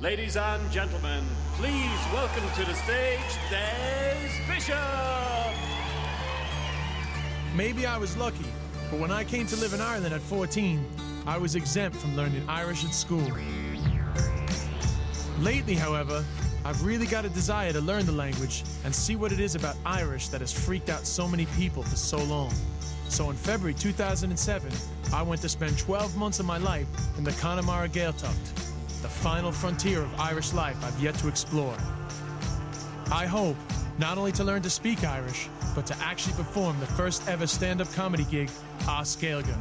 Ladies and gentlemen, please welcome to the stage, Des Bishop! Maybe I was lucky, but when I came to live in Ireland at 14, I was exempt from learning Irish at school. Lately, however, I've really got a desire to learn the language and see what it is about Irish that has freaked out so many people for so long. So in February 2007, I went to spend 12 months of my life in the Connemara Gaeltacht, the final frontier of Irish life I've yet to explore. I hope not only to learn to speak Irish, but to actually perform the first ever stand-up comedy gig, Foghlaim Gaeilge.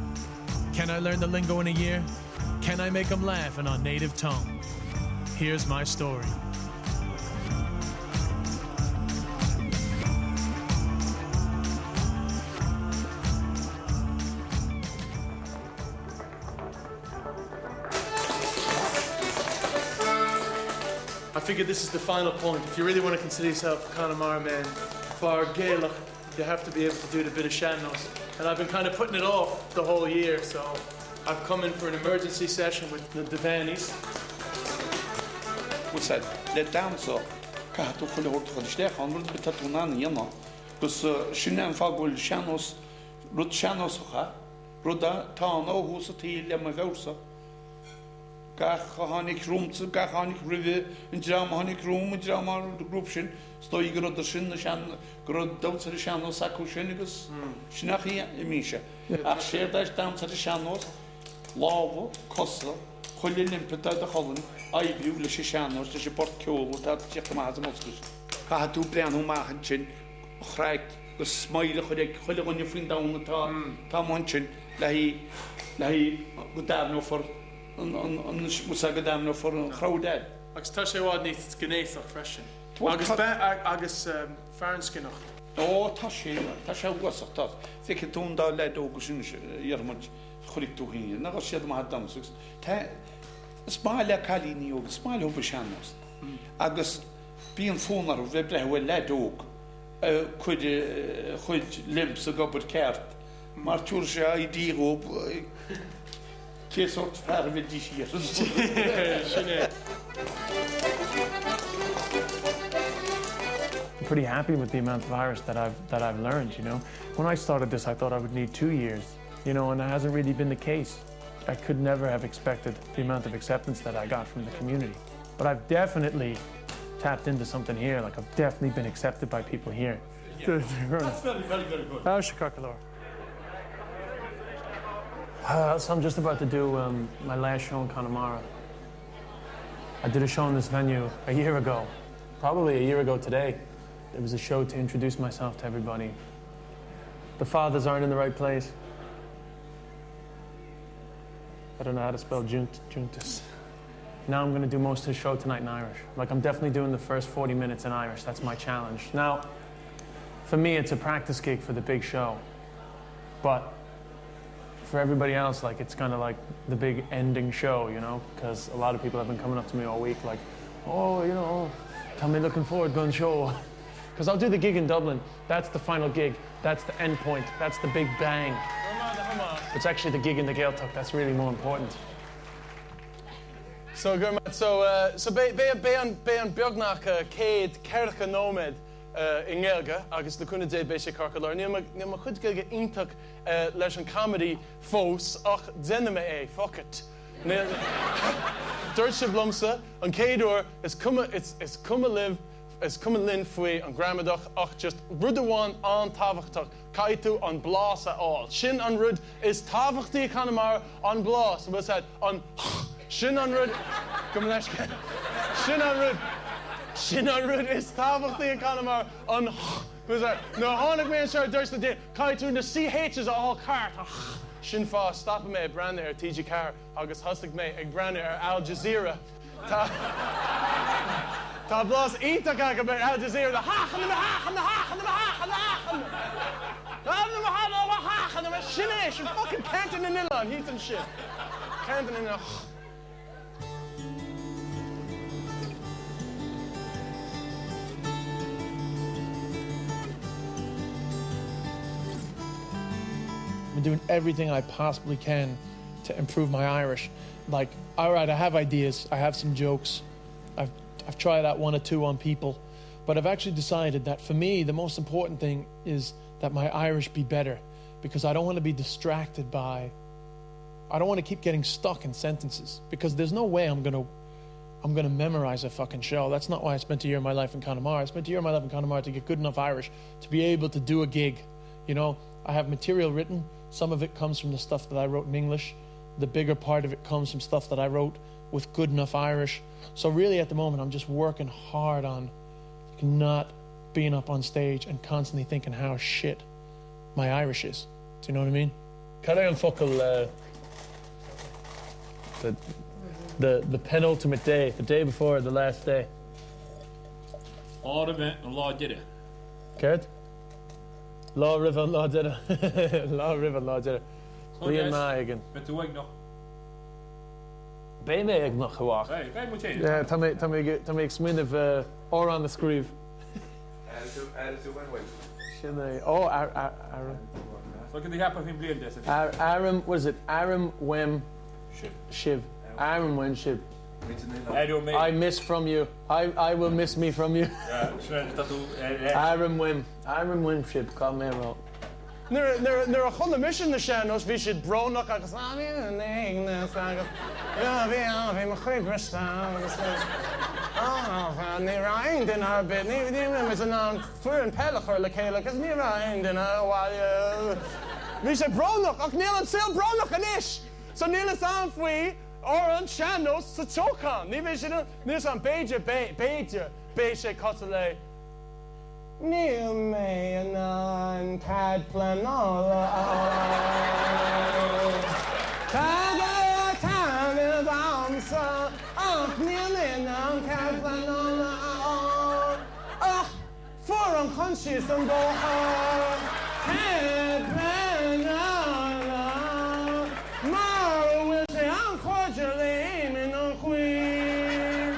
Can I learn the lingo in a year? Can I make them laugh in our native tongue? Here's my story. I figured this is the final point. If you really want to consider yourself a Connemara man, for Gaelige, you have to be able to do the bit of sean-nós. And I've been kind of putting it off the whole year, so I've come in for an emergency session with the Devanis. We said, let down so. Kahatu khuli hortu khadishte khanrud bitatunan yana. Bus shinan fagul sean-nós, rud sean-nós kha, ruda tano husati lema gausa. Gahanik roomtse, gahanik rive, in dramahanik room, in drama groupshin, stoi grod the shin, the shan, grod down to the channel, sakushinicus, shinachi, emisha. I share that down to the channels, lava, costa, holly limpet out the holland, I view the channels, the support cool without checkamazamoscus. Kahatu plan who mahanchin, crack, the smile, holly on your friend down the tamunchin, lahi, good no for. Musagadam for crowded. Agus tá sé bhád níos gnéach freisin. Agus fearnscinnacht. Ó, tá sé wasach tá. Fic tún dá le ógus sin yarmad churig tú híine. Na siad má damsus. Tá smáile calíní ógus, smáile ópa seannos. Agus bíon fónar ó bheith brehfuil le óg chuid limps a gobert ceart. Mar túr sé a díróp sort of this year. I'm pretty happy with the amount of Irish that I've learned, you know. When I started this, I thought I would need 2 years, you know, and it hasn't really been the case. I could never have expected the amount of acceptance that I got from the community. But I've definitely tapped into something here, like I've definitely been accepted by people here. Yeah. That's very, very, very good. So I'm just about to do my last show in Connemara. I did a show in this venue a year ago, probably a year ago today. It was a show to introduce myself to everybody. The fathers aren't in the right place. I don't know how to spell juntus. Now I'm going to do most of the show tonight in Irish. Like, I'm definitely doing the first 40 minutes in Irish. That's my challenge. Now, for me, it's a practice gig for the big show. But for everybody else, like, it's kind of like the big ending show, you know, because a lot of people have been coming up to me all week like, oh, you know, tell me looking forward, gun show. Because I'll do the gig in Dublin. That's the final gig. That's the end point. That's the big bang. It's actually the gig in the Gaeltacht. That's really more important. So good, man. So be an beagnach céad ceircha nómad in Gaeilge, agus le cúna dé béise carcalar. Ní ma chud Gaeilge ionach leis an comedy fós ach dénime é, fuck it. Dúirt sé blomsa, an céadúir is cuma live, is cuma linn faoi an gramadach ach just rud amháin an tábhachtach, caiitú an blás a all. Sin an rud is tábhachtaí Connemara an blás. But said an sin an rud, come leis sin an rud is tábhachtaí Connemara an was that no hánig mé an seir dúirt na dé caiitú na CH's all cart. Sin fá stop me brand ar TG4 agus hostig me ag brand ar Al Jazeera. Tá blás ítach aga ber Al Jazeera the hachan the hachan the hachan the hachan the hachan the sin é sin fucking cantin in Ilan heat and shit. Cantin in I'm doing everything I possibly can to improve my Irish. Like, all right, I have ideas, I have some jokes, I've tried out one or two on people, but I've actually decided that for me, the most important thing is that my Irish be better, because I don't want to be distracted by, I don't want to keep getting stuck in sentences, because there's no way I'm gonna memorize a fucking show. That's not why I spent a year of my life in Connemara. I spent a year of my life in Connemara to get good enough Irish to be able to do a gig. You know, I have material written. Some of it comes from the stuff that I wrote in English. The bigger part of it comes from stuff that I wrote with good enough Irish. So really at the moment, I'm just working hard on not being up on stage and constantly thinking how shit my Irish is. Do you know what I mean? Can I unfuckle the penultimate day, the day before the last day? All event and law did it. Kurt? Law River, Law did it. Law River, Law did it. Liam Magan. Met de week nog. Ben je nog gewacht? Hey, wij moeten heen. Ja, dan ik smid of or on the screeve. Add it to one way. Oh, Aram. Look at the gap of him playing this. Aram, what is it? Aram Wem Shiv. Aram Wem Shiv. I miss from you. I will miss me from you. Ja, dat doe. Aram Wem Shiv. Call me out. Nir a chun mission na seanos bhí siad brónach agus agus bhí mar chuig agus ní rain den ar bit ní is an fuair an pellachar le chéile agus ní rain den bháil bhí sé brónach ach níl an sil brónach an isis so níl is an faoi ó an seanos sa tóchan ní bhí sé níos an béide sé costa le Níl mé an cad planola Cada tan y bamsa Ach, níl an cad planola Ach, for an conscious an boha Cad planola Mar wil sé an cordial in an chwir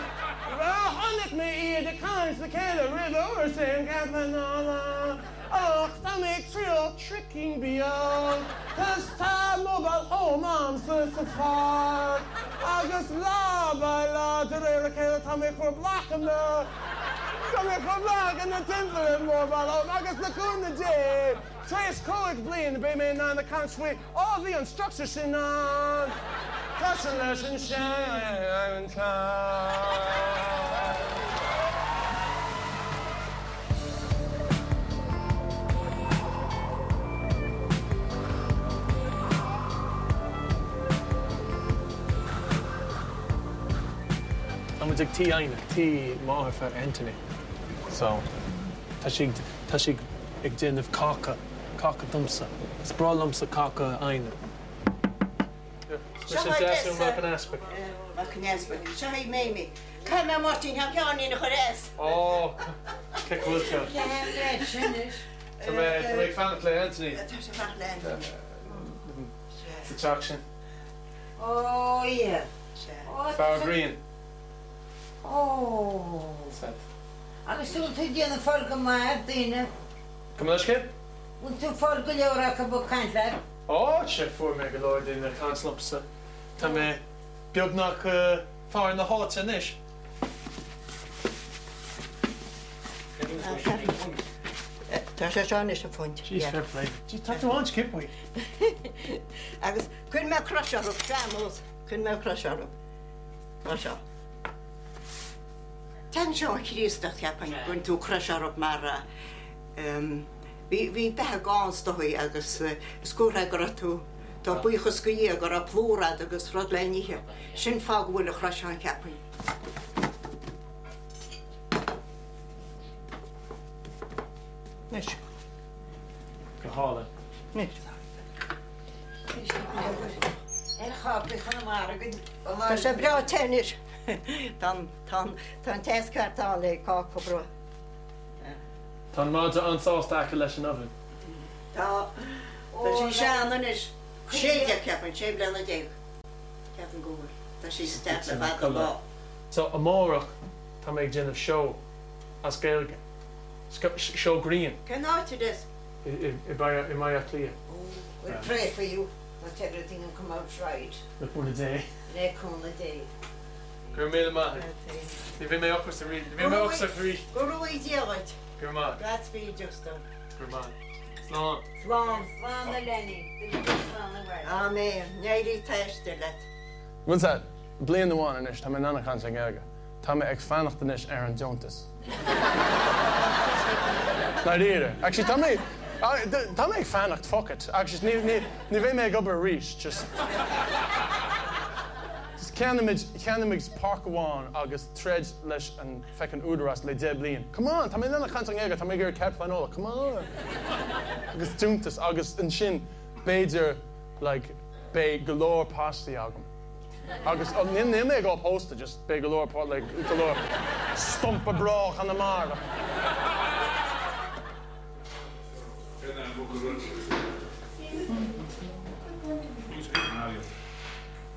Honnig me iad a cans the Kayla River saying Gavanala Och, that makes real tricking beyond Cause time mobile home on the far August la by la to the Kayla Tommy for black and the Tommy for black and the temple and mobile home August the coon the day Trace coig bleed the bay man on the country all the instructions in on Consolation shine I'm going to take tea modh for Anthony. So, tashig igdin of caca dumsa. Sprawl lumsa caca aina. Mr. Jason, welcome aspect. Welcome aspect. Shahi Mimi. Come on, Martin, have you on in the chores? Oh, kick will tell. Yeah, finish. To make fan of Clay Anthony. That's a fat land. The traction. Oh, yeah. Far Greann. Oh. Agus tú díana fólk mar dína. Come on, kid. Und tú fólk leora ka bu kantlar. Oh, check for me, Lord, in the consulate. To me, build knock far in the hot in this. Tá sé seán is a font. Jeez, fair play. Gee, talk to lunch, kid, boy. Agus cún me crush up tramos. Cún me crush up. Crush up. Ten seo chrístach ceapan gon tú crush up mar Bhí bethe gáns dói agus scúra go tú tá buchas go dhé go a plúrad agus rud le níthe. Sin fág bhfuil a chruiseán ceapan. Nis. Go hála. Nis. Chápa Connemara Tá sé bra tennis. Tá teascartá le cáca bro. Tá máte ansásta leis an oven. Tá sí seanan is séide ceapan sé blena déh. Ceapan gúir. Tá sí step le bad lá. So amórach tá méid gin of show as Gaelige. Show Greann. Can áte this? I mai clear. We'll pray for you that everything will come out right. Look one a day. Neck on the day. Grain maith. Ni bhí mé ochras a rí. Bhí mé ochras a rí. Go ruí diaid. Grain maith. That's me just done. Grain maith. Slán. Slán. Slán na Lenny. Amen. Néirí teiste let. What's that? Blian the one in ish, Tame Nana Khan Gaeilge. Tame ex fanach the nish Aaron Jontas. Leitir. Actually, Tame ex fanach, fuck it. Actually, ni ve me go reach, just can the mix parkwan August threads lesh and feckin uderas le deblian. Come on, Tame Nana Khan Gaeilge, Tame Ger Cap Fanola, come on. August Jontas, August and Shin, Bader like Bay galore past the album. Agus nin me go posta just big galore pot like galore stump a bra Connemara.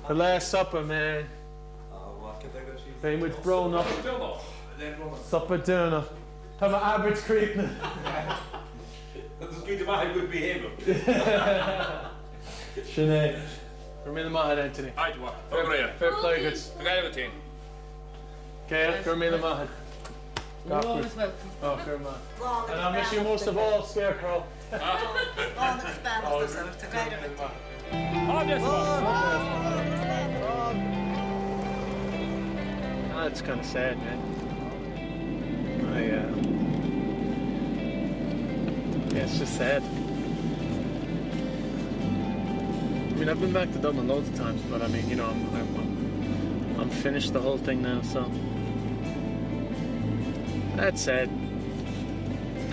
The Last Supper, man. Very much bro up. Supper dinner. Have an Abbott's Creek. Dat is niet waar good behavior. Sinead. Gormíle maith, Anthony. Hi, Dwa. Fair Fair play, goods. Gaeltacht. Gael, Gormíle maith. Always welcome. Oh, good man. And I miss you most of all, Scarecrow. All the Spanish are together. That's kind of sad, man. Yeah, it's just sad. I mean, I've been back to Dublin loads of times, but I mean, you know, I'm finished the whole thing now, so that's sad.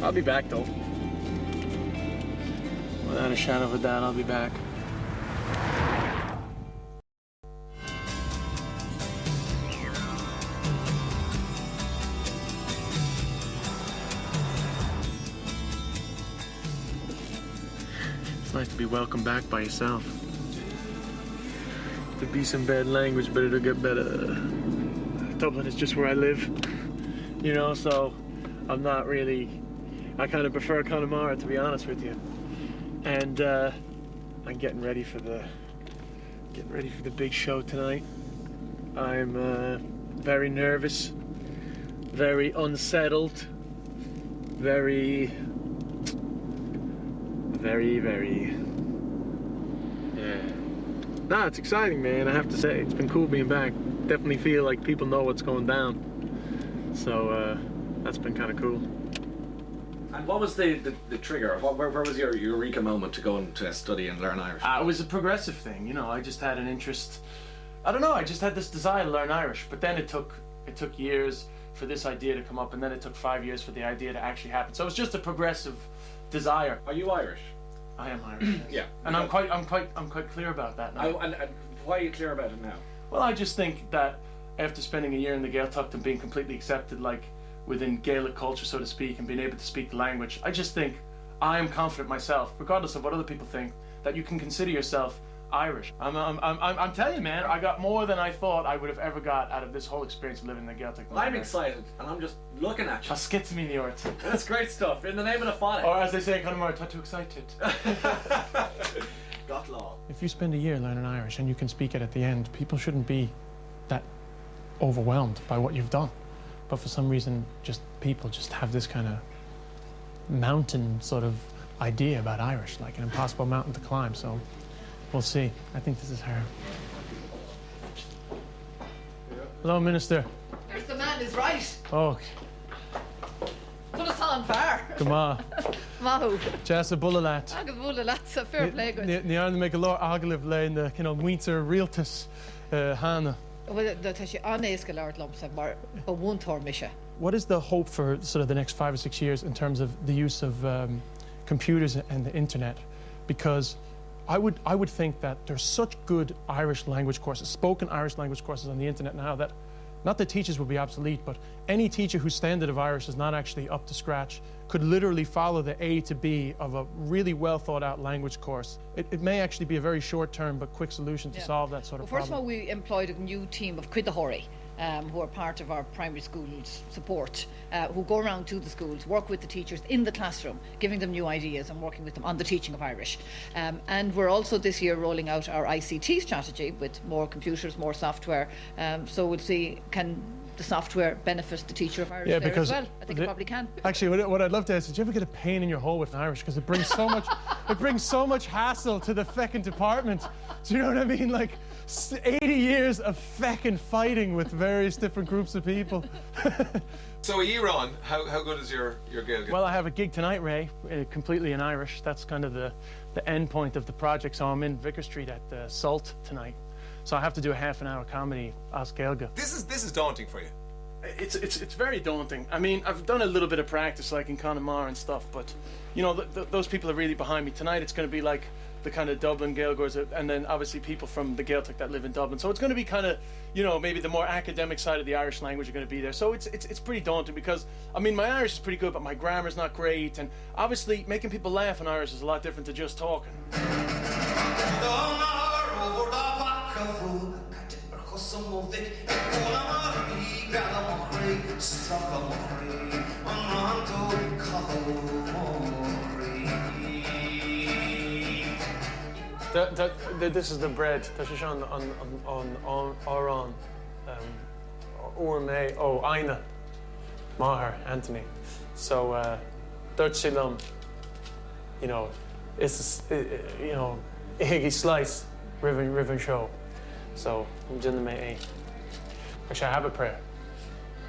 I'll be back though. Without a shadow of a doubt, I'll be back. It's nice to be welcomed back by yourself. To be some bad language, but it'll get better. Dublin is just where I live, you know, so I'm not really, I kind of prefer Connemara, to be honest with you. And I'm getting ready for the big show tonight. I'm very nervous, very unsettled, very, yeah. Nah, it's exciting, man, I have to say. It's been cool being back. Definitely feel like people know what's going down. So that's been kind of cool. And what was the trigger? Where was your eureka moment to go and to study and learn Irish? It was a progressive thing, you know. I just had an interest. I don't know. I just had this desire to learn Irish, but then it took years for this idea to come up, and then it took 5 years for the idea to actually happen. So it was just a progressive desire. Are you Irish? I am Irish. Yeah. And I'm quite clear about that now. And why are you clear about it now? Well, I just think that after spending a year in the Gaeltacht and being completely accepted, like within Gaelic culture, so to speak, and being able to speak the language, I just think I am confident myself, regardless of what other people think, that you can consider yourself Irish. I'm telling you, man, I got more than I thought I would have ever got out of this whole experience of living in the Gaeltacht. Well, I'm excited, and I'm just looking at you. I'll skit to me in the arts. That's great stuff. In the name of the Fada. Or as they say in Connemara, not too excited. Got law. If you spend a year learning Irish and you can speak it at the end, people shouldn't be that overwhelmed by what you've done. But for some reason, people just have this kind of mountain sort of idea about Irish, like an impossible mountain to climb. So we'll see. I think this is her. Hello, Minister. There's the man is right. Oh, Put us on far. come on. Mahu. Jessa Bullalat. Agad bula that's a fair play good. Ní arna make a lot agaliv le in the winter realtus Hannah. Well, that she honest galard lumps and more a one tour mission. What is the hope for sort of the next 5 or 6 years in terms of the use of computers and the internet? Because I would think that there's such good Irish language courses, spoken Irish language courses on the internet now that not that teachers will be obsolete, but any teacher whose standard of Irish is not actually up to scratch could literally follow the A to B of a really well thought out language course. It may actually be a very short term but quick solution to solve that sort of First of all, problem. we employed a new team of Quidahori who are part of our primary school support, who go around to the schools, work with the teachers in the classroom, giving them new ideas and working with them on the teaching of Irish. And we're also this year rolling out our ICT strategy with more computers, more software. So we'll see, can the software benefit the teacher of Irish there as well? I think it probably can. Actually, what I'd love to ask is, did you ever get a pain in your hole with Irish? Because it brings so much, it brings so much hassle to the feckin' department. Do you know what I mean? Like 80 years of feckin' fighting with various different groups of people. So a year on, how good is your Gaeilge? Well, I have a gig tonight, Ray, completely in Irish. That's kind of the end point of the project. So I'm in Vicar Street at the Salt tonight. So I have to do a half-an-hour comedy as Gaeilge. This is daunting for you. It's very daunting. I mean, I've done a little bit of practice, like in Connemara and stuff, but you know, those people are really behind me. Tonight it's going to be like the kind of Dublin Gaeilgers, and then obviously people from the Gaeltacht that live in Dublin. So it's going to be kind of, you know, maybe the more academic side of the Irish language are going to be there. So it's pretty daunting because, I mean, my Irish is pretty good, but my grammar's not great, and obviously making people laugh in Irish is a lot different to just talking. This is the bread. This is on Oran, Urme, oh, Aina, Maher, Anthony. So, Dutch Silum, you know, it's, you know, Higgy Slice, Riven Show. So, I'm doing the May. Actually, I have a prayer.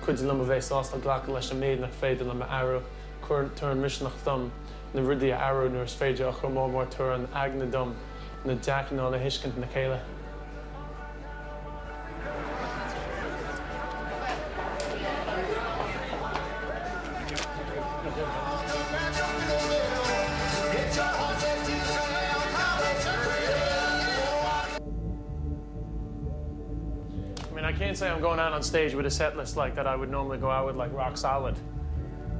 Could you lumber vase lost the Glock unless you made nach fade and arrow, current turn mission nach thumb, the Ridia arrow nurse fade your more turn, agna dum. The Jack and all the Hishkin and the Kayla. I mean, I can't say I'm going out on stage with a set list like that I would normally go out with, like rock solid.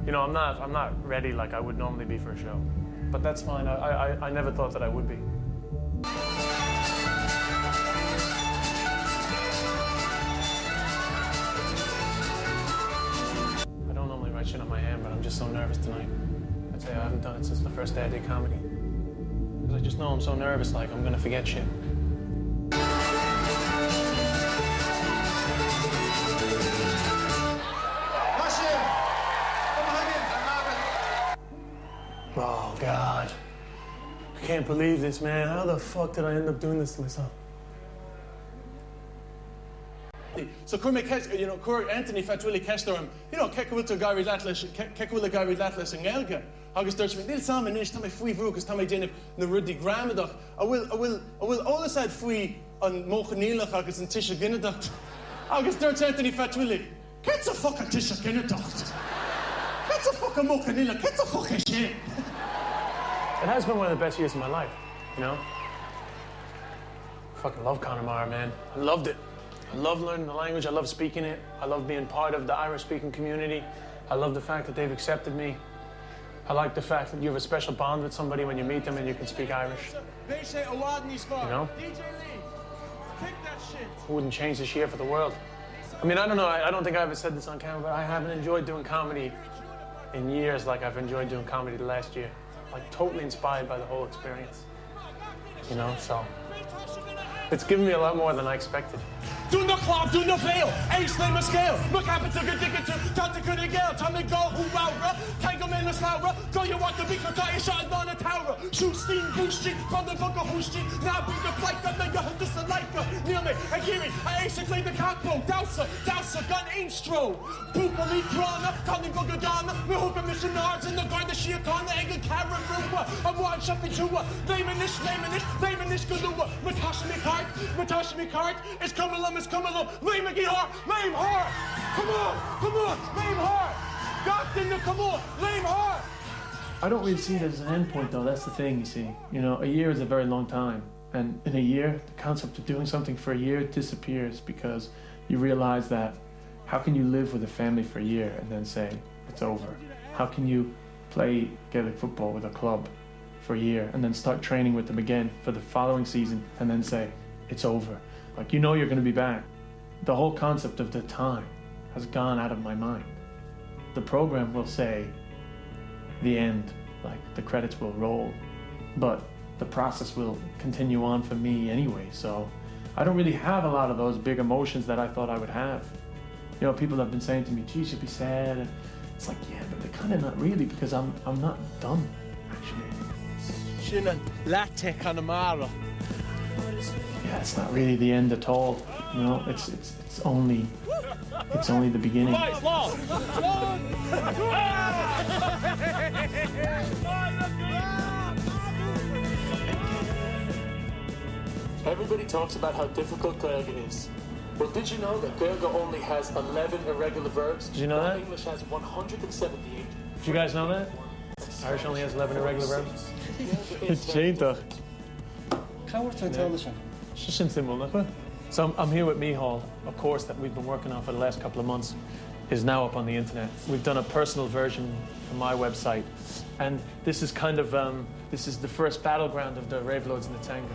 You know, I'm not ready like I would normally be for a show. But that's fine. I never thought that I would be. I don't normally write shit on my hand, but I'm just so nervous tonight. I'd say I haven't done it since the first day I did comedy. Because I just know I'm so nervous, like I'm gonna forget shit. Oh, God. I can't believe this, man. How the fuck did I end up doing this to myself? So you know, Anthony Fatwilli Kestorm, you know, Kekawilta Gary Latlish and Gaeilge. August Dutch Nil Salmon Nish Tommy Fui Vrukas Tommy Jennifer Narudi Gramadach. I will all aside Fui on coinníollach August and Tisha Ginnadocht. August Dutch Anthony Fatwilli. Cat's a fucking Tisha Ginnadocht. Cat's a fucking coinníollach. Cat's a fucking shit. It has been one of the best years of my life, you know? I fucking love Connemara, man. I loved it. I love learning the language. I love speaking it. I love being part of the Irish-speaking community. I love the fact that they've accepted me. I like the fact that you have a special bond with somebody when you meet them and you can speak Irish. You know? I wouldn't change this year for the world. I mean, I don't know. I don't think I ever said this on camera, but I haven't enjoyed doing comedy in years like I've enjoyed doing comedy the last year. Like, totally inspired by the whole experience. You know, so it's given me a lot more than I expected. Do not clap, do not fail. Ace name a scale. Look happen to get ticket to Tata Good Gale. Tommy go who Laura. Tango man the Laura. Go you want the big cut your shot on a tower. Shoot steam, boost street, from the book of who street. Now be the flight gun, then you hold this a like near me. I hear it. I basically the cockboat. Dowser, gun aim stroll. Booka me prana, Tommy Bogadana. We hook a mission yards in the garden, she a con, the egg and carrot rumba. I'm one shuffling to her. Lamanish, galua. Matasha me cart. It's coming along. It's coming along. Lame hard. Come on. Lame hard. Doctor, come on. Lame hard. I don't really see it as an end point, though. That's the thing, you see. You know, a year is a very long time. And in a year, the concept of doing something for a year disappears because you realize that how can you live with a family for a year and then say, it's over? How can you play Gaelic football with a club for a year and then start training with them again for the following season and then say, it's over? Like, you know you're going to be back. the whole concept of the time has gone out of my mind. The program will say the end, like the credits will roll, but the process will continue on for me anyway, so I don't really have a lot of those big emotions that I thought I would have. You know, people have been saying to me, geez, you'll be sad, and it's like, yeah, but they're kind of not really, because I'm not done, actually. Connemara. Yeah, it's not really the end at all. You know, it's only the beginning. Everybody talks about how difficult Gaelige is. Well, did you know that Gaelige only has 11 irregular verbs? Did you know that? English has 178. Did you guys know that? Irish only has 11 irregular verbs. It's Gaeltacht. So I'm here with Micheál, a course that we've been working on for the last couple of months is now up on the internet. We've done a personal version for my website, and this is kind of this is the first battleground of the Rave Lords and the Tanga.